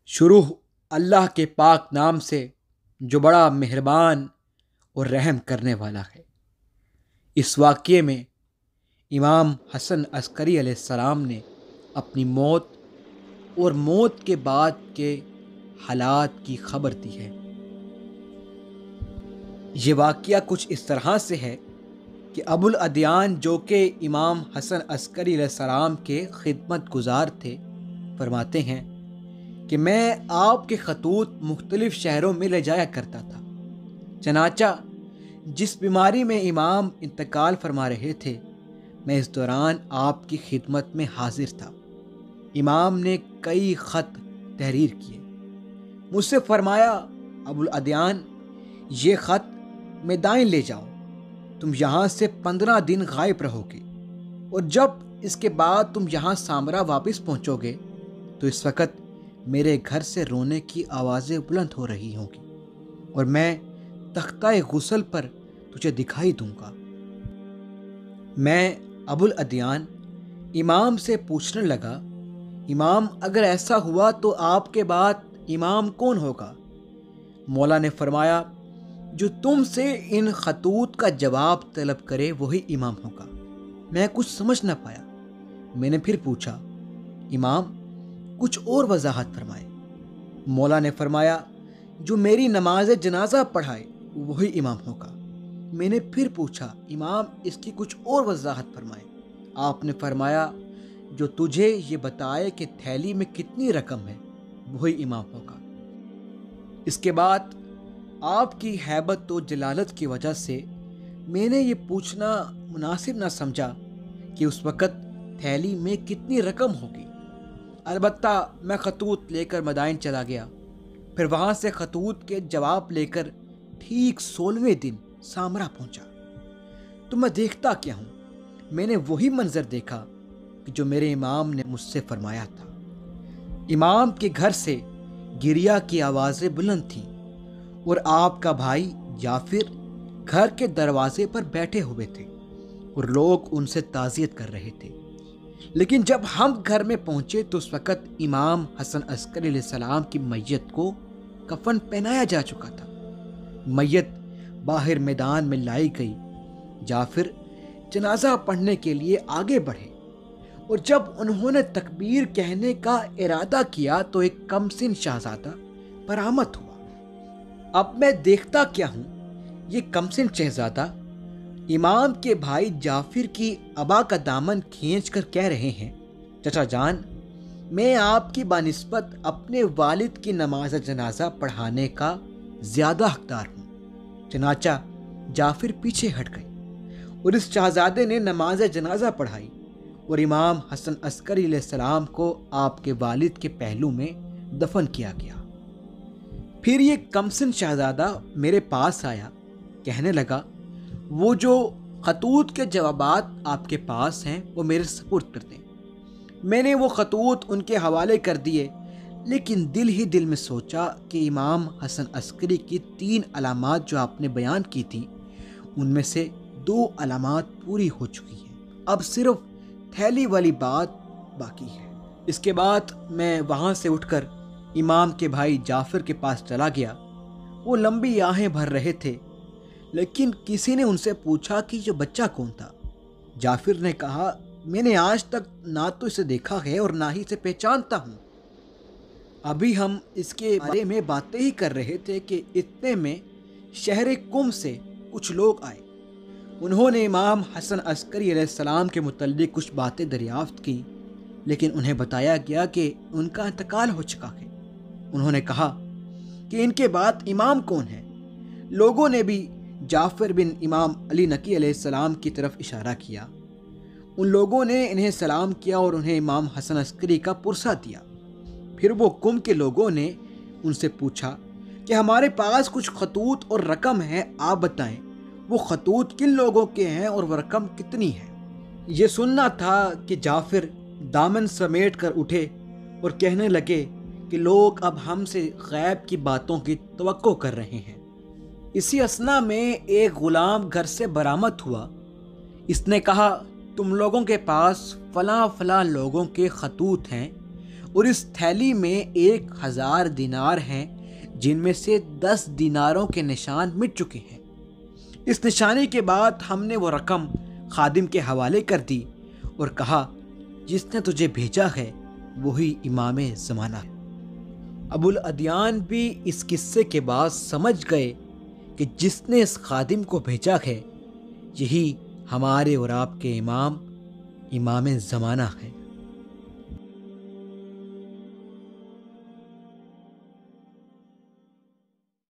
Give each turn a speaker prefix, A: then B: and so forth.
A: شروع اللہ کے پاک نام سے جو بڑا مہربان اور رحم کرنے والا ہے۔ اس واقعے میں امام حسن عسکری علیہ السلام نے اپنی موت اور موت کے بعد کے حالات کی خبر دی ہے۔ یہ واقعہ کچھ اس طرح سے ہے کہ ابو الادیان جو کہ امام حسن عسکری علیہ السلام کے خدمت گزار تھے، فرماتے ہیں کہ میں آپ کے خطوط مختلف شہروں میں لے جایا کرتا تھا۔ چنانچہ جس بیماری میں امام انتقال فرما رہے تھے، میں اس دوران آپ کی خدمت میں حاضر تھا۔ امام نے کئی خط تحریر کیے، مجھ سے فرمایا، ابو الادیان، یہ خط میدائن لے جاؤ، تم یہاں سے 15 دن غائب رہو گے، اور جب اس کے بعد تم یہاں سامرا واپس پہنچو گے تو اس وقت میرے گھر سے رونے کی آوازیں بلند ہو رہی ہوں گی، اور میں تختہ غسل پر تجھے دکھائی دوں گا۔ میں ابو الادیان امام سے پوچھنے لگا، امام، اگر ایسا ہوا تو آپ کے بعد امام کون ہوگا؟ مولا نے فرمایا، جو تم سے ان خطوط کا جواب طلب کرے وہی امام ہوگا۔ میں کچھ سمجھ نہ پایا۔ میں نے پھر پوچھا، امام کچھ اور وضاحت فرمائے۔ مولا نے فرمایا، جو میری نماز جنازہ پڑھائے وہی امام ہوگا۔ میں نے پھر پوچھا، امام اس کی کچھ اور وضاحت فرمائے۔ آپ نے فرمایا، جو تجھے یہ بتائے کہ تھیلی میں کتنی رقم ہے وہی امام ہوگا۔ اس کے بعد آپ کی ہیبت و جلالت کی وجہ سے میں نے یہ پوچھنا مناسب نہ سمجھا کہ اس وقت تھیلی میں کتنی رقم ہوگی۔ البتہ میں خطوط لے کر مدائن چلا گیا، پھر وہاں سے خطوط کے جواب لے کر ٹھیک 16ویں دن سامرا پہنچا۔ تو میں دیکھتا کیا ہوں، میں نے وہی منظر دیکھا کہ جو میرے امام نے مجھ سے فرمایا تھا۔ امام کے گھر سے گریا کی آوازیں بلند تھیں، اور آپ کا بھائی جعفر گھر کے دروازے پر بیٹھے ہوئے تھے، اور لوگ ان سے تعزیت کر رہے تھے۔ لیکن جب ہم گھر میں پہنچے تو اس وقت امام حسن عسکری علیہ السلام کی میت کو کفن پہنایا جا چکا تھا۔ میت باہر میدان میں لائی گئی۔ جعفر جنازہ پڑھنے کے لیے آگے بڑھے، اور جب انہوں نے تکبیر کہنے کا ارادہ کیا تو ایک کمسن شہزادہ برآمد ہوا۔ اب میں دیکھتا کیا ہوں، یہ کمسن شہزادہ امام کے بھائی جعفر کی ابا کا دامن کھینچ کر کہہ رہے ہیں، چچا جان، میں آپ کی بنسبت اپنے والد کی نماز جنازہ پڑھانے کا زیادہ حقدار ہوں۔ چنانچہ جعفر پیچھے ہٹ گئے، اور اس شہزادے نے نماز جنازہ پڑھائی، اور امام حسن عسکری علیہ السلام کو آپ کے والد کے پہلو میں دفن کیا گیا۔ پھر یہ کمسن شہزادہ میرے پاس آیا، کہنے لگا، وہ جو خطوط کے جوابات آپ کے پاس ہیں وہ میرے سپرد کر دیں۔ میں نے وہ خطوط ان کے حوالے کر دیے، لیکن دل ہی دل میں سوچا کہ امام حسن عسکری کی 3 علامات جو آپ نے بیان کی تھیں، ان میں سے 2 علامات پوری ہو چکی ہیں، اب صرف تھیلی والی بات باقی ہے۔ اس کے بعد میں وہاں سے اٹھ کر امام کے بھائی جعفر کے پاس چلا گیا۔ وہ لمبی آہیں بھر رہے تھے، لیکن کسی نے ان سے پوچھا کہ یہ بچہ کون تھا۔ جعفر نے کہا، میں نے آج تک نہ تو اسے دیکھا ہے اور نہ ہی اسے پہچانتا ہوں۔ ابھی ہم اس کے بارے میں باتیں ہی کر رہے تھے کہ اتنے میں شہر قم سے کچھ لوگ آئے۔ انہوں نے امام حسن عسکری علیہ السلام کے متعلق کچھ باتیں دریافت کی، لیکن انہیں بتایا گیا کہ ان کا انتقال ہو چکا ہے۔ انہوں نے کہا کہ ان کے بعد امام کون ہے؟ لوگوں نے بھی جعفر بن امام علی نقی علیہ السلام کی طرف اشارہ کیا۔ ان لوگوں نے انہیں سلام کیا اور انہیں امام حسن عسکری کا پرسہ دیا۔ پھر وہ قم کے لوگوں نے ان سے پوچھا کہ ہمارے پاس کچھ خطوط اور رقم ہے، آپ بتائیں وہ خطوط کن لوگوں کے ہیں اور وہ رقم کتنی ہے؟ یہ سننا تھا کہ جعفر دامن سمیٹ کر اٹھے اور کہنے لگے کہ لوگ اب ہم سے غیب کی باتوں کی توقع کر رہے ہیں۔ اسی اثنا میں ایک غلام گھر سے برآمد ہوا۔ اس نے کہا، تم لوگوں کے پاس فلاں فلاں لوگوں کے خطوط ہیں اور اس تھیلی میں 1000 دینار ہیں، جن میں سے 10 دیناروں کے نشان مٹ چکے ہیں۔ اس نشانی کے بعد ہم نے وہ رقم خادم کے حوالے کر دی اور کہا، جس نے تجھے بھیجا ہے وہی امام زمانہ ہے۔ ابو الادیان بھی اس قصے کے بعد سمجھ گئے کہ جس نے اس خادم کو بھیجا ہے یہی ہمارے اور آپ کے امام زمانہ ہے۔